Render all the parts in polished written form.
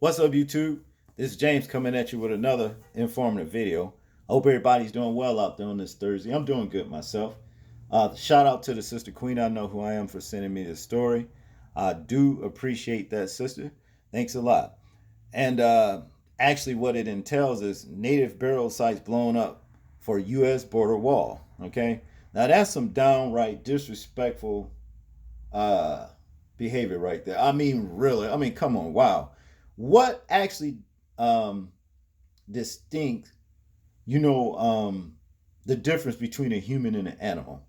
What's up, YouTube? This is James coming at you with another informative video. I hope everybody's doing well out there on this Thursday. I'm doing good myself. Shout out to the sister Queen. I know who I am for sending me this story. I do appreciate that, sister. Thanks a lot. And actually, what it entails is native burial sites blown up for U.S. border wall. Okay, now that's some downright disrespectful uh, behavior right there. I mean, really. I mean, come on, wow. What actually um, distinct, you know, the difference between a human and an animal?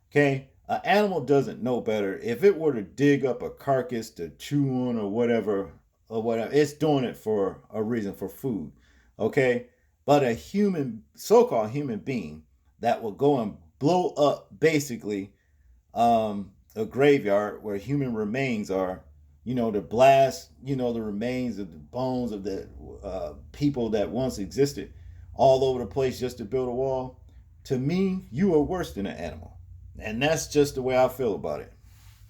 Okay, an animal doesn't know better. If it were to dig up a carcass to chew on or whatever, it's doing it for a reason, for food. Okay, but a human, so-called human being, that will go and blow up basically a graveyard where human remains are, to blast, the remains of the bones of the people that once existed all over the place just to build a wall. To me, you are worse than an animal. And that's just the way I feel about it.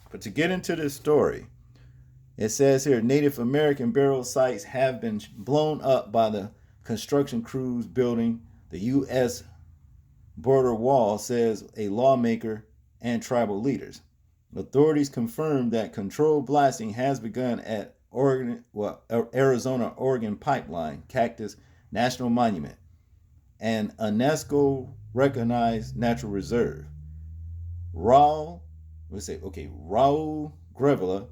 But to get into this story, it says here Native American burial sites have been blown up by the construction crews building the U.S. border wall, says a lawmaker and tribal leaders. Authorities confirmed that controlled blasting has begun at Arizona Oregon Pipeline Cactus National Monument, an UNESCO recognized natural reserve. Raul Grevilla,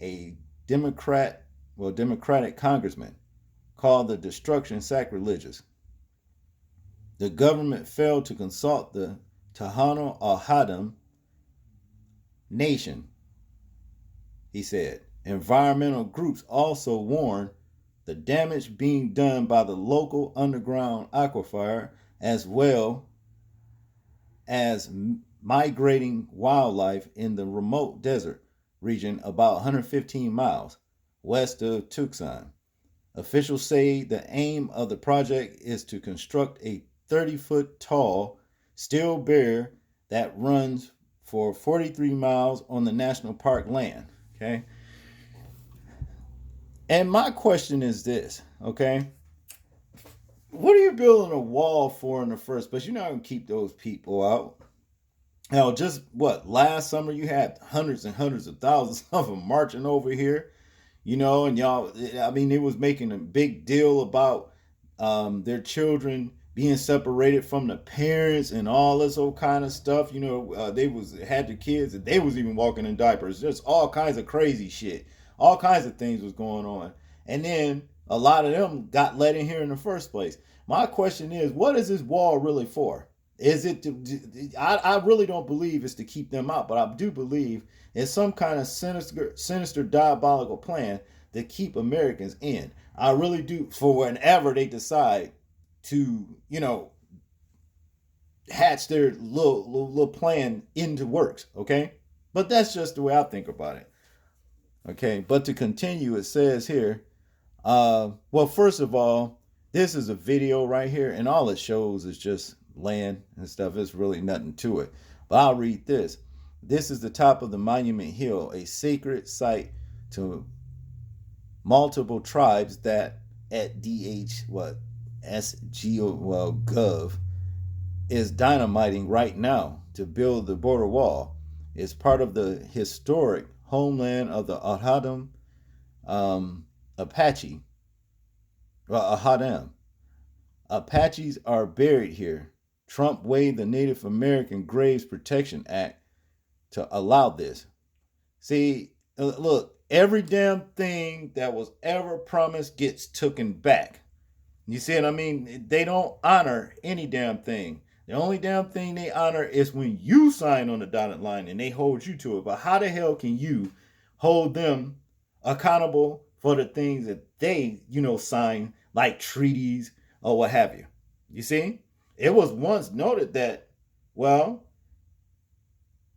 a Democratic congressman, called the destruction sacrilegious. The government failed to consult the Tohono O'odham Nation, he said. Environmental groups also warn the damage being done by the local underground aquifer, as well as migrating wildlife in the remote desert region about 115 miles west of Tucson. Officials say the aim of the project is to construct a 30-foot tall steel barrier that runs for 43 miles on the national park land. Okay. And my question is this, okay? What are you building a wall for in the first place? You're not going to keep those people out. Hell, just what? Last summer you had hundreds and hundreds of thousands of them marching over here, and y'all, I mean, it was making a big deal about their children being separated from the parents and all this old kind of stuff. They had the kids and they was even walking in diapers. Just all kinds of crazy shit. All kinds of things was going on. And then a lot of them got let in here in the first place. My question is, what is this wall really for? Is it I really don't believe it's to keep them out, but I do believe it's some kind of sinister diabolical plan to keep Americans in. I really do, for whenever they decide to, hatch their little plan into works, okay? But that's just the way I think about it. Okay, but to continue, it says here, well, first of all, this is a video right here, and all it shows is just land and stuff. It's really nothing to it. But I'll read this. This is the top of the Monument Hill, a sacred site to multiple tribes that at gov is dynamiting right now to build the border wall. It's part of the historic homeland of the O'odham Apache. O'odham. Apaches are buried here. Trump waived the Native American Graves Protection Act to allow this. See, look, every damn thing that was ever promised gets taken back. You see what I mean? They don't honor any damn thing. The only damn thing they honor is when you sign on the dotted line and they hold you to it. But how the hell can you hold them accountable for the things that they, sign, like treaties or what have you? You see? It was once noted that, well,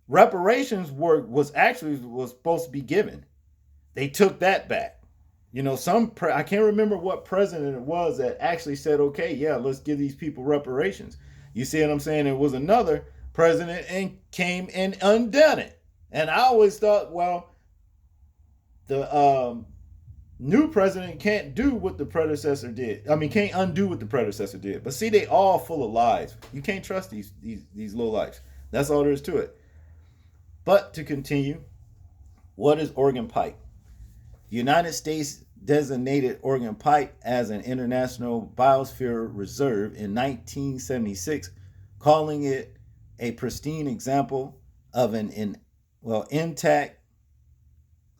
reparations was supposed to be given. They took that back. I can't remember what president it was that actually said, okay, yeah, let's give these people reparations. You see what I'm saying? It was another president and came and undone it. And I always thought, well, the New president can't do what the predecessor did. I mean, can't undo what the predecessor did. But see, they all full of lies. You can't trust these low lives. That's all there is to it. But to continue, what is Oregon Pike? The United States designated Oregon Pike as an international biosphere reserve in 1976, calling it a pristine example of an intact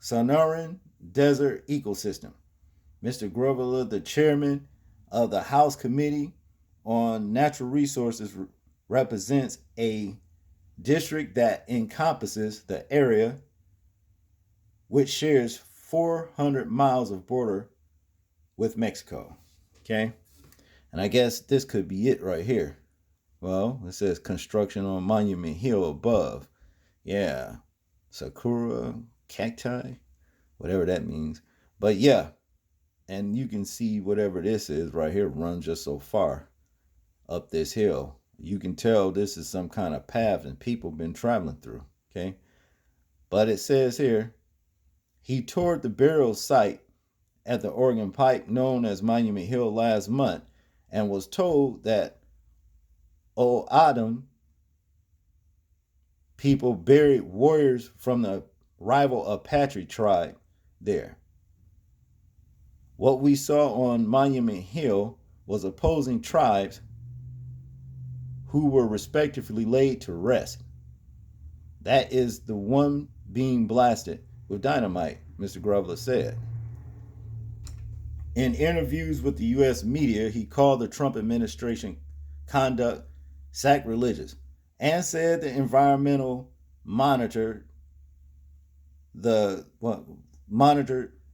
Sonoran desert ecosystem. Mr. Grover, the chairman of the House Committee on Natural Resources, represents a district that encompasses the area, which shares 400 miles of border with Mexico. Okay? And I guess this could be it right here. Well, it says construction on Monument Hill above. Yeah. Sakura cacti, whatever that means. But yeah, and you can see whatever this is right here runs just so far up this hill. You can tell this is some kind of path and people been traveling through. Okay. But it says here, he toured the burial site at the Oregon Pike known as Monument Hill last month and was told that O'Adam people buried warriors from the rival Apache tribe there. What we saw on Monument Hill was opposing tribes who were respectively laid to rest. That is the one being blasted with dynamite, Mr. Grover said. In interviews with the U.S. media, he called the Trump administration conduct sacrilegious and said the environmental monitored that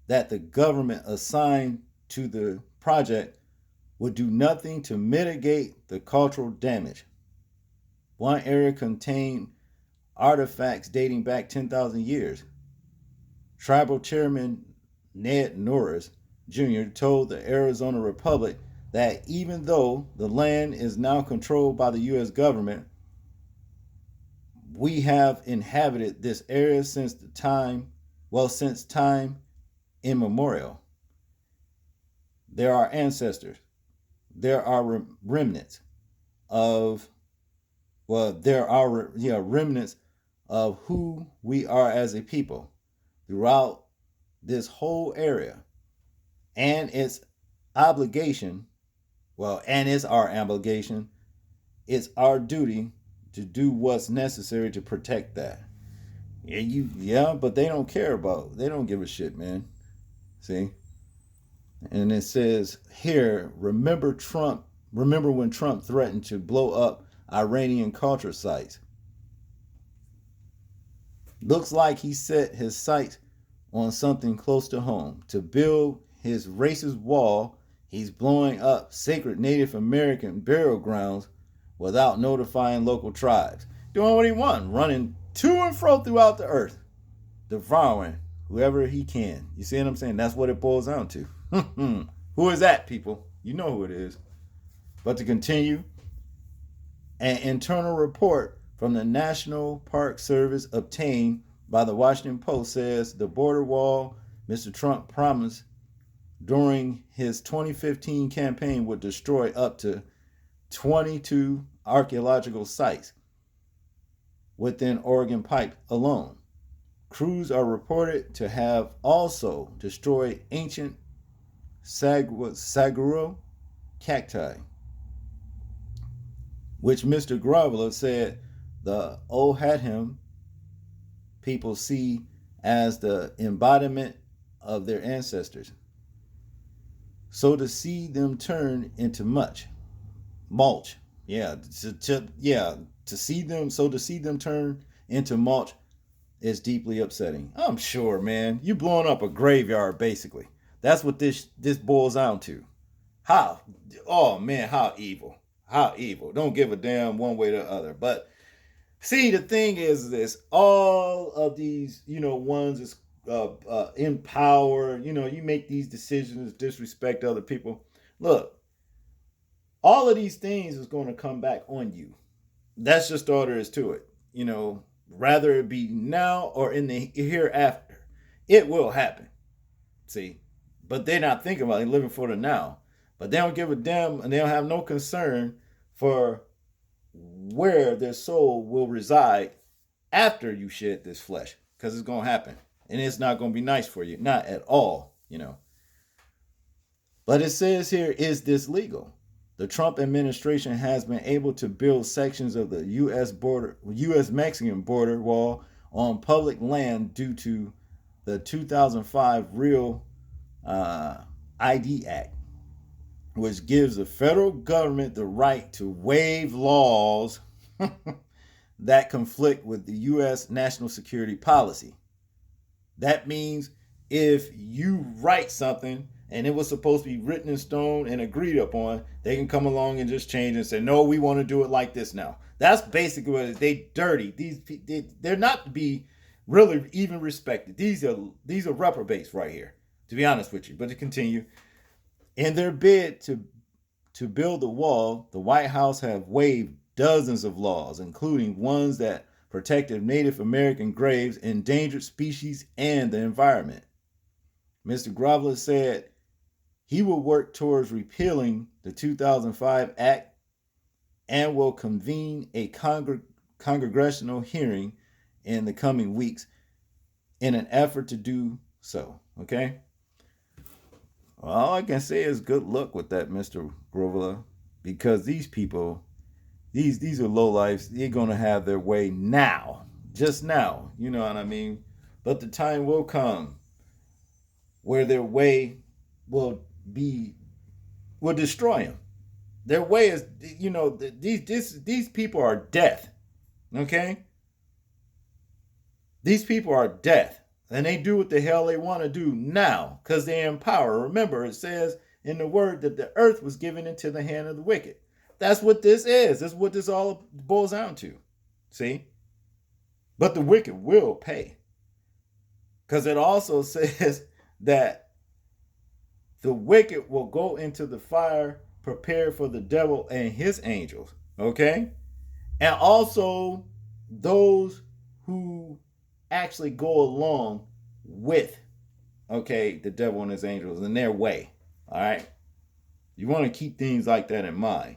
the government assigned to the project would do nothing to mitigate the cultural damage. One area contained artifacts dating back 10,000 years. Tribal chairman Ned Norris Jr. told the Arizona Republic that even though the land is now controlled by the U.S. government, we have inhabited this area since time immemorial. There are ancestors. There are remnants of remnants of who we are as a people throughout this whole area, and it's obligation. And it's our obligation. It's our duty to do what's necessary to protect that. But they don't care about. They don't give a shit, man. See? And it says here, remember when Trump threatened to blow up Iranian culture sites. Looks like he set his sights on something close to home. To build his racist wall, he's blowing up sacred Native American burial grounds without notifying local tribes. Doing what he wants, running to and fro throughout the earth, devouring whoever he can. You see what I'm saying? That's what it boils down to. Who is that, people? You know who it is. But to continue, an internal report from the National Park Service obtained by the Washington Post says the border wall Mr. Trump promised during his 2015 campaign would destroy up to 22 archaeological sites within Oregon Pike alone. Crews are reported to have also destroyed ancient saguaro cacti, which Mr. Groveler said the O'Hadham people see as the embodiment of their ancestors. So to see them turn into mulch, to see them turn into mulch is deeply upsetting. I'm sure, man. You blowing up a graveyard, basically. That's what this boils down to. How? Oh man, how evil. How evil. Don't give a damn one way or the other. But see, the thing is this: all of these, ones is in power. You make these decisions, disrespect other people. Look, all of these things is going to come back on you. That's just all there is to it. Rather it be now or in the hereafter, it will happen. See, But they're not thinking about it. They're living for the now. But they don't give a damn, and they don't have no concern for where their soul will reside after you shed this flesh, because it's going to happen. And it's not going to be nice for you. Not at all. But it says here, is this legal? The Trump administration has been able to build sections of the U.S. Mexican border wall on public land due to the 2005 Real ID Act, which gives the federal government the right to waive laws that conflict with the U.S. national security policy. That means if you write something and it was supposed to be written in stone and agreed upon, they can come along and just change and say, no, we want to do it like this now. That's basically what it is. They dirty. They're not to be really even respected. These are reprobates right here, to be honest with you. But to continue, in their bid to build the wall, the White House have waived dozens of laws, including ones that protected Native American graves, endangered species, and the environment. Mr. Groveler said he will work towards repealing the 2005 Act and will convene a congressional hearing in the coming weeks in an effort to do so. Okay? Well, all I can say is good luck with that, Mr. Groveler, because these people, these are lowlifes. They're gonna have their way now, just now. You know what I mean? But the time will come where their way will destroy them. Their way is, these people are death. Okay? These people are death. And they do what the hell they want to do now because they're in power. Remember, it says in the word that the earth was given into the hand of the wicked. That's what this is. That's what this all boils down to. See? But the wicked will pay. Because it also says that the wicked will go into the fire prepared for the devil and his angels. Okay? And also those who actually go along with, the devil and his angels in their way. All right? You want to keep things like that in mind.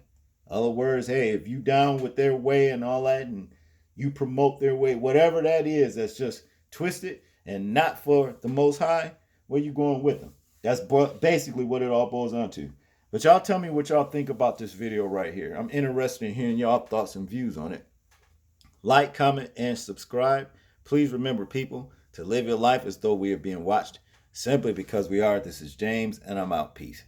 In other words, hey, if you down with their way and all that, and you promote their way, whatever that is, that's just twisted and not for the Most High, where you going with them? That's basically what it all boils down to. But y'all tell me what y'all think about this video right here. I'm interested in hearing y'all thoughts and views on it. Like, comment, and subscribe. Please remember, people, to live your life as though we are being watched. Simply because we are. This is James, and I'm out. Peace.